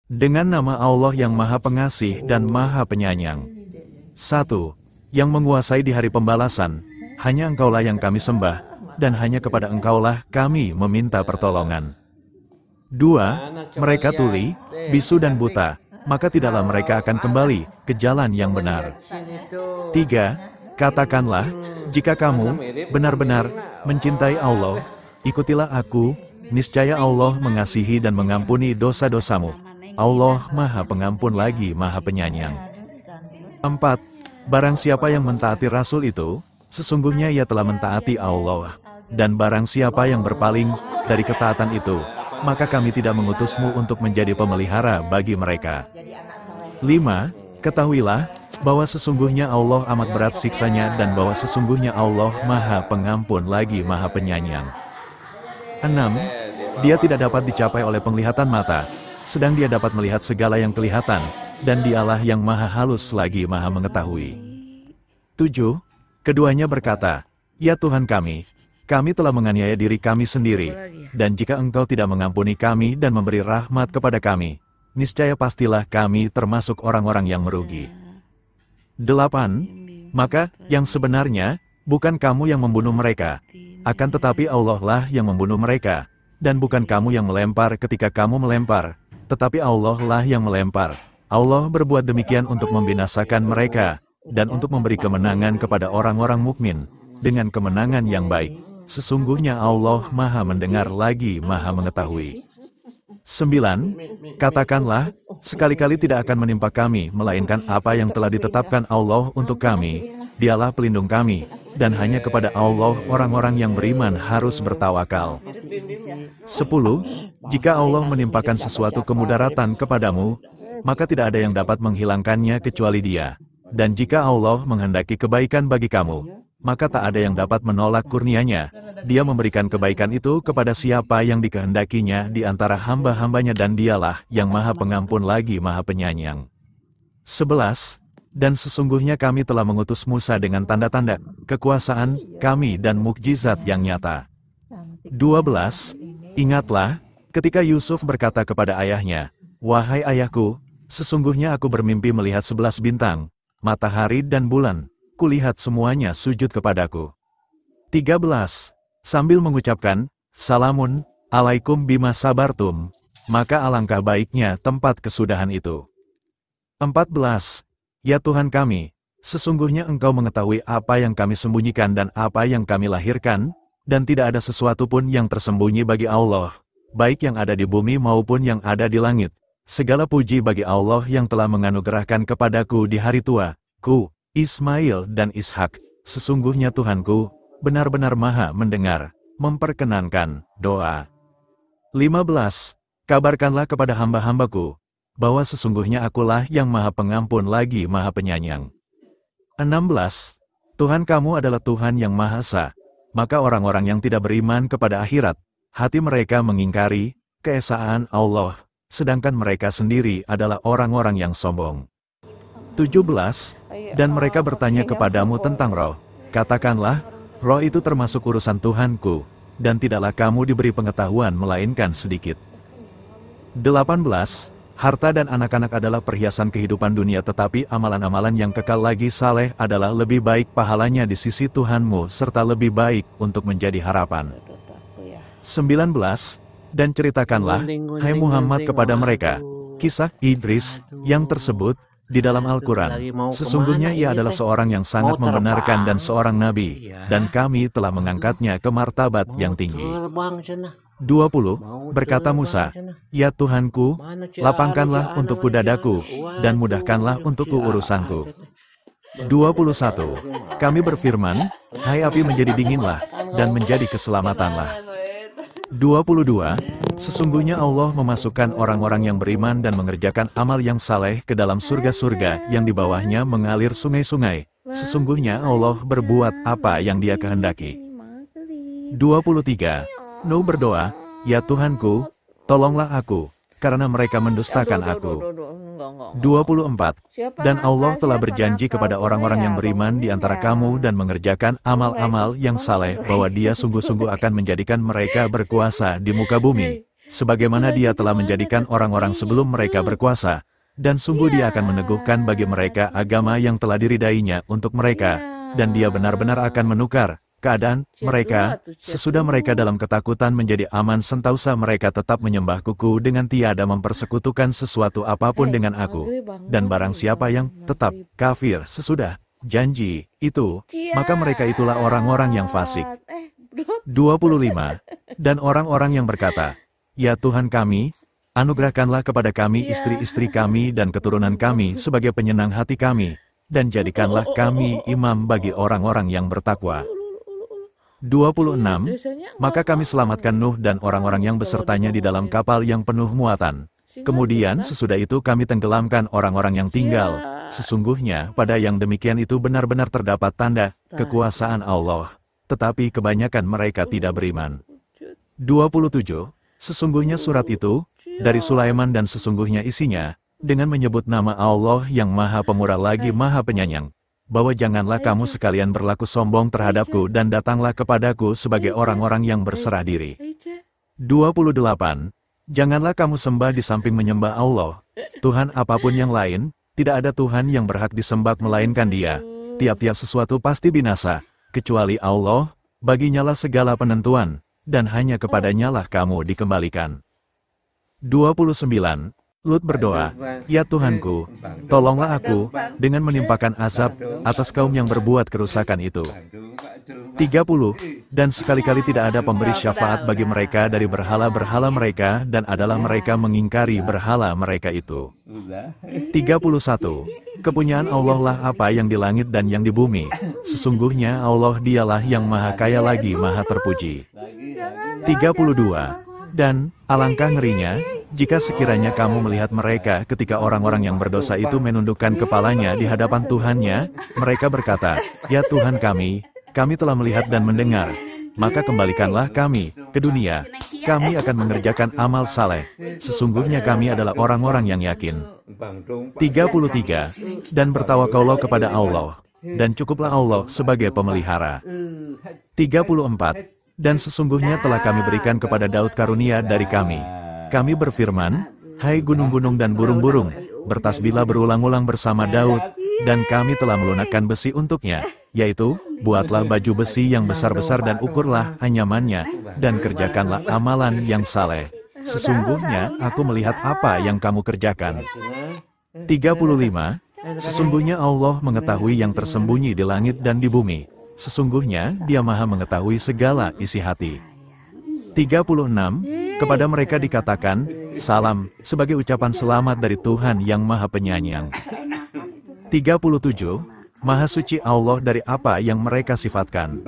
Dengan nama Allah yang Maha Pengasih dan Maha Penyayang. 1. Yang menguasai di hari pembalasan, hanya Engkaulah yang kami sembah, dan hanya kepada Engkaulah kami meminta pertolongan. 2. Mereka tuli, bisu dan buta, maka tidaklah mereka akan kembali ke jalan yang benar. 3. Katakanlah, jika kamu benar-benar mencintai Allah, ikutilah aku, niscaya Allah mengasihi dan mengampuni dosa-dosamu. Allah Maha Pengampun lagi Maha Penyayang. 4. Barang siapa yang mentaati Rasul itu, sesungguhnya ia telah mentaati Allah. Dan barang siapa yang berpaling dari ketaatan itu, maka kami tidak mengutusmu untuk menjadi pemelihara bagi mereka. 5. Ketahuilah, bahwa sesungguhnya Allah amat berat siksanya dan bahwa sesungguhnya Allah Maha Pengampun lagi Maha Penyayang. 6. Dia tidak dapat dicapai oleh penglihatan mata, sedang dia dapat melihat segala yang kelihatan, dan dialah yang Maha Halus lagi Maha Mengetahui. 7. Keduanya berkata, ya Tuhan kami telah menganiaya diri kami sendiri, dan jika Engkau tidak mengampuni kami dan memberi rahmat kepada kami, niscaya pastilah kami termasuk orang-orang yang merugi. 8. Maka, yang sebenarnya, bukan kamu yang membunuh mereka, akan tetapi Allah lah yang membunuh mereka, dan bukan kamu yang melempar ketika kamu melempar, tetapi Allah lah yang melempar. Allah berbuat demikian untuk membinasakan mereka, dan untuk memberi kemenangan kepada orang-orang mukmin, dengan kemenangan yang baik. Sesungguhnya Allah Maha Mendengar lagi Maha Mengetahui. 9. Katakanlah, sekali-kali tidak akan menimpa kami, melainkan apa yang telah ditetapkan Allah untuk kami. Dialah pelindung kami, dan hanya kepada Allah orang-orang yang beriman harus bertawakal. 10. Jika Allah menimpakan sesuatu kemudaratan kepadamu, maka tidak ada yang dapat menghilangkannya kecuali Dia. Dan jika Allah menghendaki kebaikan bagi kamu, maka tak ada yang dapat menolak kurnia-Nya. Dia memberikan kebaikan itu kepada siapa yang dikehendakinya di antara hamba-hambanya dan Dialah yang Maha Pengampun lagi Maha Penyayang. 11. Dan sesungguhnya kami telah mengutus Musa dengan tanda-tanda, kekuasaan kami dan mukjizat yang nyata. 12. Ingatlah, ketika Yusuf berkata kepada ayahnya, wahai ayahku, sesungguhnya aku bermimpi melihat 11 bintang, matahari dan bulan, kulihat semuanya sujud kepadaku. 13. Sambil mengucapkan, salamun, alaikum bima sabartum, maka alangkah baiknya tempat kesudahan itu. 14. Ya Tuhan kami, sesungguhnya Engkau mengetahui apa yang kami sembunyikan dan apa yang kami lahirkan, dan tidak ada sesuatu pun yang tersembunyi bagi Allah, baik yang ada di bumi maupun yang ada di langit. Segala puji bagi Allah yang telah menganugerahkan kepadaku di hari tua, ku, Ismail dan Ishak. Sesungguhnya Tuhanku, benar-benar Maha Mendengar, memperkenankan doa. 15. Kabarkanlah kepada hamba-hambaku, bahwa sesungguhnya akulah yang Maha Pengampun lagi Maha Penyayang. 16. Tuhan kamu adalah Tuhan yang Maha Esa, maka orang-orang yang tidak beriman kepada akhirat, hati mereka mengingkari keesaan Allah, sedangkan mereka sendiri adalah orang-orang yang sombong. 17. Dan mereka bertanya kepadamu tentang roh. Katakanlah, roh itu termasuk urusan Tuhanku, dan tidaklah kamu diberi pengetahuan melainkan sedikit. 18. Harta dan anak-anak adalah perhiasan kehidupan dunia, tetapi amalan-amalan yang kekal lagi saleh adalah lebih baik pahalanya di sisi Tuhanmu serta lebih baik untuk menjadi harapan. 19. Dan ceritakanlah, hai Muhammad, kepada mereka, kisah Idris yang tersebut di dalam Al-Quran. Sesungguhnya ia adalah seorang yang sangat membenarkan dan seorang nabi, dan kami telah mengangkatnya ke martabat yang tinggi. 20. Berkata Musa, ya Tuhanku, lapangkanlah untukku dadaku, dan mudahkanlah untukku urusanku. 21. Kami berfirman, hai api menjadi dinginlah, dan menjadi keselamatanlah. 22. Sesungguhnya Allah memasukkan orang-orang yang beriman dan mengerjakan amal yang saleh ke dalam surga-surga yang di bawahnya mengalir sungai-sungai. Sesungguhnya Allah berbuat apa yang Dia kehendaki. 23. Nuh berdoa, ya Tuhanku, tolonglah aku, karena mereka mendustakan aku. 24. Dan Allah telah berjanji kepada orang-orang yang beriman di antara kamu dan mengerjakan amal-amal yang saleh bahwa Dia sungguh-sungguh akan menjadikan mereka berkuasa di muka bumi, sebagaimana Dia telah menjadikan orang-orang sebelum mereka berkuasa, dan sungguh Dia akan meneguhkan bagi mereka agama yang telah diridainya untuk mereka, dan Dia benar-benar akan menukar keadaan mereka, sesudah mereka dalam ketakutan menjadi aman sentausa mereka tetap menyembah Kuku dengan tiada mempersekutukan sesuatu apapun dengan Aku. Dan barang siapa yang tetap kafir sesudah janji itu, maka mereka itulah orang-orang yang fasik. 25. Dan orang-orang yang berkata, "Ya Tuhan kami, anugerahkanlah kepada kami istri-istri kami dan keturunan kami sebagai penyenang hati kami, dan jadikanlah kami imam bagi orang-orang yang bertakwa." 26. Maka kami selamatkan Nuh dan orang-orang yang besertanya di dalam kapal yang penuh muatan. Kemudian sesudah itu kami tenggelamkan orang-orang yang tinggal. Sesungguhnya pada yang demikian itu benar-benar terdapat tanda kekuasaan Allah. Tetapi kebanyakan mereka tidak beriman. 27. Sesungguhnya surat itu dari Sulaiman dan sesungguhnya isinya dengan menyebut nama Allah yang Maha Pemurah lagi Maha Penyayang, bahwa janganlah kamu sekalian berlaku sombong terhadapku dan datanglah kepadaku sebagai orang-orang yang berserah diri. 28. Janganlah kamu sembah di samping menyembah Allah, Tuhan apapun yang lain, tidak ada Tuhan yang berhak disembah melainkan Dia. Tiap-tiap sesuatu pasti binasa, kecuali Allah, baginyalah segala penentuan, dan hanya kepadanyalah kamu dikembalikan. 29. Lut berdoa, "Ya Tuhanku, tolonglah aku dengan menimpakan azab atas kaum yang berbuat kerusakan itu." 30. Dan sekali-kali tidak ada pemberi syafaat bagi mereka dari berhala-berhala mereka dan adalah mereka mengingkari berhala mereka itu. 31. Kepunyaan Allah lah apa yang di langit dan yang di bumi. Sesungguhnya Allah Dialah yang maha kaya lagi maha terpuji. 32. Dan alangkah ngerinya, jika sekiranya kamu melihat mereka ketika orang-orang yang berdosa itu menundukkan kepalanya di hadapan Tuhannya, mereka berkata, "Ya Tuhan kami telah melihat dan mendengar, maka kembalikanlah kami ke dunia, kami akan mengerjakan amal saleh, sesungguhnya kami adalah orang-orang yang yakin." 33. Dan bertawakallah kepada Allah, dan cukuplah Allah sebagai pemelihara. 34. Dan sesungguhnya telah kami berikan kepada Daud karunia dari kami. Kami berfirman, "Hai gunung-gunung dan burung-burung, bertasbihlah berulang-ulang bersama Daud, dan kami telah melunakkan besi untuknya, yaitu, buatlah baju besi yang besar-besar dan ukurlah anyamannya, dan kerjakanlah amalan yang saleh. Sesungguhnya aku melihat apa yang kamu kerjakan." 35. Sesungguhnya Allah mengetahui yang tersembunyi di langit dan di bumi. Sesungguhnya Dia maha mengetahui segala isi hati. 36. Kepada mereka dikatakan, "Salam," sebagai ucapan selamat dari Tuhan yang maha penyayang. 37. Maha suci Allah dari apa yang mereka sifatkan.